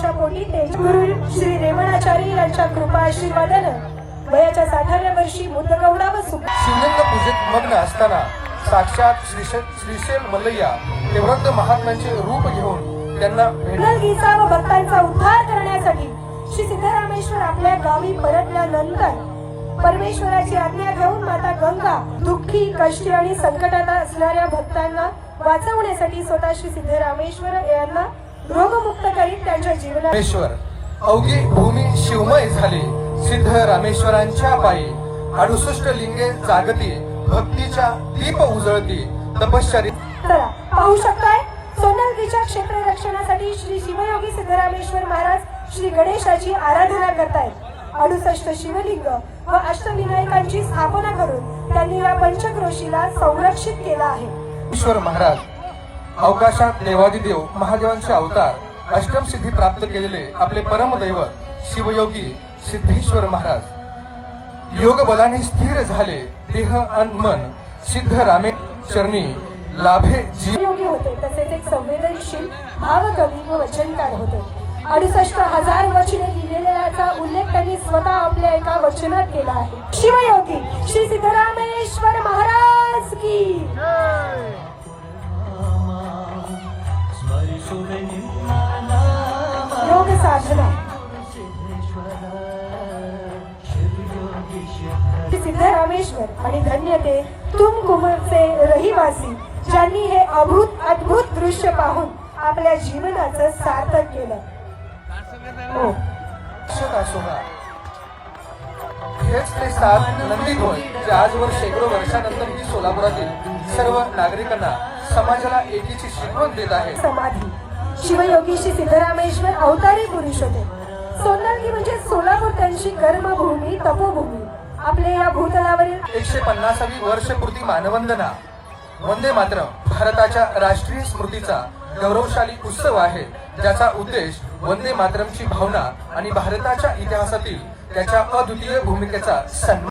त्यांच्या पोटी गुरु श्री रेवणाचार्य यांच्या कृपा आशीर्वादानं वयाच्या 60व्या वर्षी मुद्दगौडा व शिवलिंग पूजेत मग्न असताना साक्षात श्रीशैल मल्लय्या हे वृद्ध महात्म्यांचे रूप घेऊन त्यांना गीचा व भक्तांचा उद्धार करण्यासाठी श्री सिद्धरामेश्वर आपल्या गावी परतल्यानंतर परमेश्वराची आज्ञा घेऊन माता गंगा दुःखी कष्टी आणि संकटात असणाऱ्या भक्तांना वाचवण्यासाठी स्वतः श्री सिद्धरामेश्वर यांना रोगमुक्त करीत त्यांच्या जीवनात अवघी भूमी शिवमय झाली। सिद्धरामेश्वरांच्या पायी 68 लिंगे जागती, भक्तीच्या दीप उजळती, तपश्चर्या पाहू शकताय। सोनलगीच्या क्षेत्र रक्षणासाठी श्री शिवयोगी सिद्धरामेश्वर महाराज श्री गणेशाची आराधना करतायत। 68 शिवलिंग व अष्टविनायकांची स्थापना करून त्यांनी या पंचक्रोशीला संरक्षित केला आहे। ईश्वर महाराज अवकाशात देवादिदेव महादेवांचे अवतार, अष्टम सिद्धी प्राप्त केलेले आपले परमदैवत शिवयोगी सिद्धेश्वर महाराज योग बलाने स्थिर झाले। देह अन मन सिद्धरामेश्वरनी लाभे जीवयोगी होते। तसेच एक संवेदनशील भावकवी व वचनकार होते। 68,000 वचने लिहिलेल्याचा उल्लेख त्यांनी स्वतः आपल्या एका वचनात केला आहे। शिवयोगी श्री सिद्धरामेश्वर महाराज की योग साधना। सिद्धरामेश्वर आणि धन्य ते तुमकुमचे रहिवासी ज्यांनी हे अद्भुत दृश्य पाहून आपल्या जीवनाचं सार्थक केलं। हेच ते 7 नंदीध्वज जे आजवर शेकडो वर्षानंतर ही सोलापुरातील सर्व नागरिकांना समाजाला एकीची शिकवण देत आहे। समाधी शिवयोगी श्री सिद्धरामेश्वर अवतारी पुरुष होते। सोनलगी म्हणजे सोलापूर त्यांची कर्मभूमी तपोभूमी। आपल्या या भूतलावरील 150वी वर्षपूर्ती मानवंदना। वंदे मातरम भारताच्या राष्ट्रीय स्मृतीचा गौरवशाली उत्सव आहे, ज्याचा उद्देश वंदे मातरमची भावना आणि भारताच्या इतिहासातील त्याच्या अद्वितीय भूमिकेचा सन्मान